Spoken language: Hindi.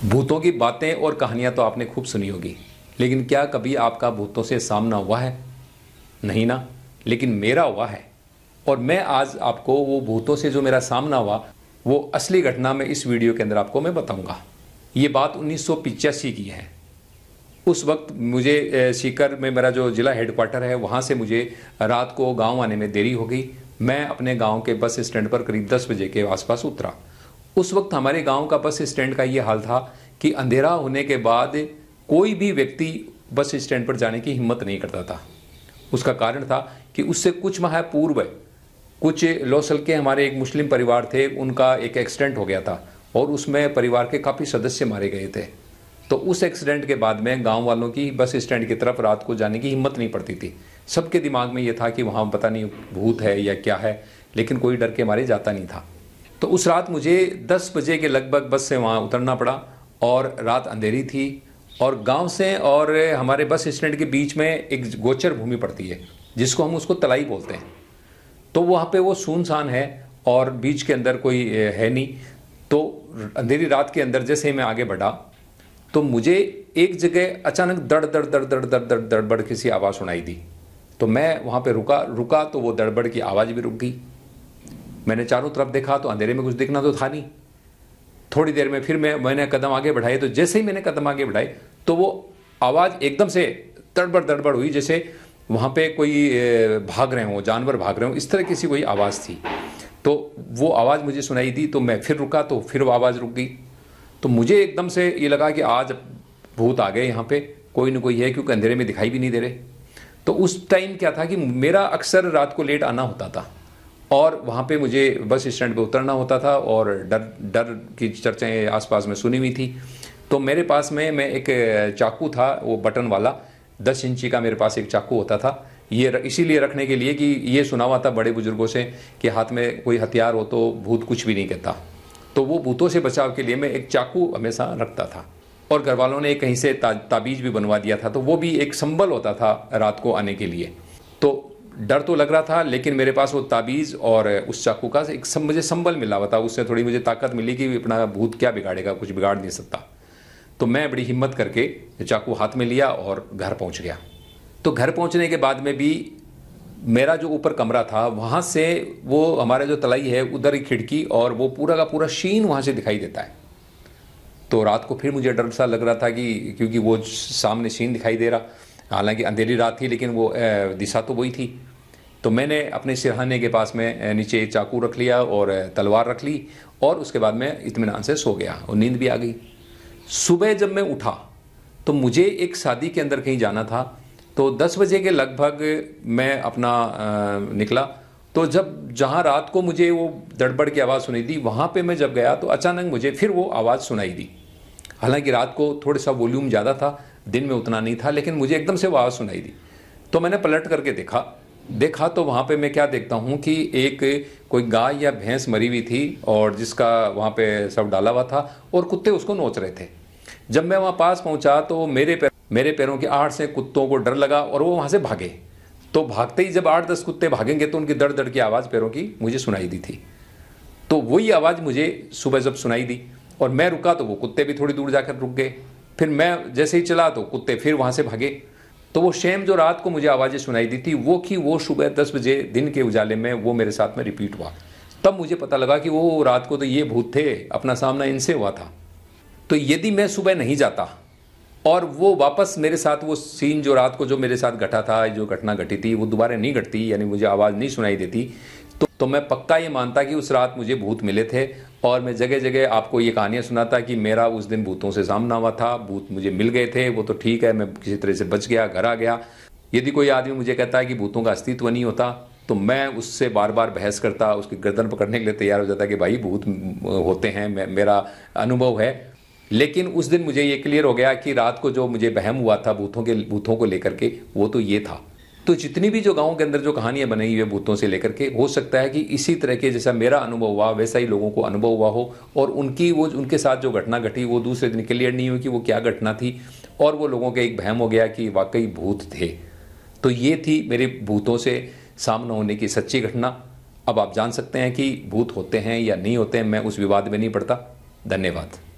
भूतों की बातें और कहानियां तो आपने खूब सुनी होगी, लेकिन क्या कभी आपका भूतों से सामना हुआ है? नहीं ना। लेकिन मेरा हुआ है। और मैं आज आपको वो भूतों से जो मेरा सामना हुआ, वो असली घटना में इस वीडियो के अंदर आपको मैं बताऊंगा। ये बात 1985 की है। उस वक्त मुझे सीकर में मेरा जो ज़िला हेडक्वार्टर है, वहाँ से मुझे रात को गांव आने में देरी हो गई। मैं अपने गांव के बस स्टैंड पर करीब 10 बजे के आसपास उतरा। उस वक्त हमारे गांव का बस स्टैंड का ये हाल था कि अंधेरा होने के बाद कोई भी व्यक्ति बस स्टैंड पर जाने की हिम्मत नहीं करता था। उसका कारण था कि उससे कुछ माह पूर्व कुछ लोसल के हमारे एक मुस्लिम परिवार थे, उनका एक एक्सीडेंट हो गया था और उसमें परिवार के काफ़ी सदस्य मारे गए थे। तो उस एक्सीडेंट के बाद में गांव वालों की बस स्टैंड की तरफ रात को जाने की हिम्मत नहीं पड़ती थी। सबके दिमाग में ये था कि वहाँ पता नहीं भूत है या क्या है, लेकिन कोई डर के मारे जाता नहीं था। तो उस रात मुझे 10 बजे के लगभग बस से वहाँ उतरना पड़ा और रात अंधेरी थी और गांव से और हमारे बस स्टैंड के बीच में एक गोचर भूमि पड़ती है, जिसको हम उसको तलाई बोलते हैं। तो वहाँ पे वो सुनसान है और बीच के अंदर कोई है नहीं। तो अंधेरी रात के अंदर जैसे ही मैं आगे बढ़ा तो मुझे एक जगह अचानक दड़ दड़ दड़ दड़ दड़ दड़ दड़बड़ की सी आवाज़ सुनाई दी। तो मैं वहाँ पे रुका तो वो दड़बड़ की आवाज़ भी रुक गई। मैंने चारों तरफ देखा तो अंधेरे में कुछ दिखना तो था नहीं। थोड़ी देर में फिर मैंने कदम आगे बढ़ाए, तो जैसे ही मैंने कदम आगे बढ़ाए तो वो आवाज़ एकदम से दड़बड़ दड़बड़ हुई, जैसे वहाँ पे कोई भाग रहे हों, जानवर भाग रहे हों, इस तरह की सी कोई आवाज़ थी। तो वो आवाज़ मुझे सुनाई दी तो मैं फिर रुका तो फिर वो आवाज़ रुक गई। तो मुझे एकदम से ये लगा कि आज भूत आ गए, यहाँ पे कोई ना कोई है, क्योंकि अंधेरे में दिखाई भी नहीं दे रहे। तो उस टाइम क्या था कि मेरा अक्सर रात को लेट आना होता था और वहाँ पे मुझे बस स्टैंड पे उतरना होता था और डर डर की चर्चाएं आसपास में सुनी हुई थी। तो मेरे पास में मैं एक चाकू था, वो बटन वाला 10 इंची का मेरे पास एक चाकू होता था। ये इसीलिए रखने के लिए कि ये सुना हुआ था बड़े बुजुर्गों से कि हाथ में कोई हथियार हो तो भूत कुछ भी नहीं कहता। तो वो भूतों से बचाव के लिए मैं एक चाकू हमेशा रखता था। और घर वालों ने कहीं से ताबीज़ भी बनवा दिया था, तो वो भी एक संबल होता था रात को आने के लिए। तो डर तो लग रहा था, लेकिन मेरे पास वो ताबीज़ और उस चाकू का एक मुझे संबल मिला हुआ था। उससे थोड़ी मुझे ताकत मिली कि अपना भूत क्या बिगाड़ेगा, कुछ बिगाड़ नहीं सकता। तो मैं बड़ी हिम्मत करके चाकू हाथ में लिया और घर पहुंच गया। तो घर पहुंचने के बाद में भी मेरा जो ऊपर कमरा था, वहाँ से वो हमारा जो तलाई है उधर ही खिड़की और वो पूरा का पूरा शीन वहाँ से दिखाई देता है। तो रात को फिर मुझे डर सा लग रहा था कि क्योंकि वो सामने शीन दिखाई दे रहा, हालांकि अंधेरी रात थी लेकिन वो दिशा तो वही थी। तो मैंने अपने सिरहाने के पास में नीचे चाकू रख लिया और तलवार रख ली और उसके बाद मैं इत्मीनान से सो गया और नींद भी आ गई। सुबह जब मैं उठा तो मुझे एक शादी के अंदर कहीं जाना था। तो 10 बजे के लगभग मैं अपना निकला। तो जहाँ रात को मुझे वो दड़बड़ की आवाज़ सुनी थी, वहाँ पे मैं जब गया तो अचानक मुझे फिर वो आवाज़ सुनाई दी। हालांकि रात को थोड़ा सा वॉल्यूम ज़्यादा था, दिन में उतना नहीं था, लेकिन मुझे एकदम से वो आवाज़ सुनाई दी। तो मैंने पलट करके देखा तो वहाँ पे मैं क्या देखता हूँ कि एक कोई गाय या भैंस मरी हुई थी और जिसका वहाँ पे सब डाला हुआ था और कुत्ते उसको नोच रहे थे। जब मैं वहाँ पास पहुँचा तो मेरे पैरों की आहट से कुत्तों को डर लगा और वो वहाँ से भागे। तो भागते ही जब 8-10 कुत्ते भागेंगे तो उनकी दड़ दड़ की आवाज़ पैरों की मुझे सुनाई दी थी। तो वही आवाज़ मुझे सुबह जब सुनाई दी और मैं रुका तो वो कुत्ते भी थोड़ी दूर जाकर रुक गए। फिर मैं जैसे ही चला तो कुत्ते फिर वहाँ से भागे। तो वो शेम जो रात को मुझे आवाज़ें सुनाई दी थी वो सुबह 10 बजे दिन के उजाले में वो मेरे साथ में रिपीट हुआ। तब मुझे पता लगा कि वो रात को तो ये भूत थे, अपना सामना इनसे हुआ था। तो यदि मैं सुबह नहीं जाता और वो वापस मेरे साथ वो सीन जो रात को जो मेरे साथ घटा था, जो घटना घटी थी, वो दोबारा नहीं घटती, यानी मुझे आवाज़ नहीं सुनाई देती, तो मैं पक्का ये मानता कि उस रात मुझे भूत मिले थे। और मैं जगह जगह आपको ये कहानियाँ सुनाता कि मेरा उस दिन भूतों से सामना हुआ था, भूत मुझे मिल गए थे, वो तो ठीक है, मैं किसी तरह से बच गया, घर आ गया। यदि कोई आदमी मुझे कहता है कि भूतों का अस्तित्व नहीं होता तो मैं उससे बार बार बहस करता, उसकी गर्दन पकड़ने के लिए तैयार हो जाता कि भाई भूत होते हैं, मेरा अनुभव है। लेकिन उस दिन मुझे ये क्लियर हो गया कि रात को जो मुझे वहम हुआ था भूतों को लेकर के, वो तो ये था। तो जितनी भी जो गाँव के अंदर जो कहानियाँ बनी हुई है भूतों से लेकर के, हो सकता है कि इसी तरह के जैसा मेरा अनुभव हुआ वैसा ही लोगों को अनुभव हुआ हो और उनके साथ जो घटना घटी वो दूसरे दिन क्लियर नहीं हुई कि वो क्या घटना थी और वो लोगों के एक भ्रम हो गया कि वाकई भूत थे। तो ये थी मेरे भूतों से सामना होने की सच्ची घटना। अब आप जान सकते हैं कि भूत होते हैं या नहीं होते हैं, मैं उस विवाद में नहीं पड़ता। धन्यवाद।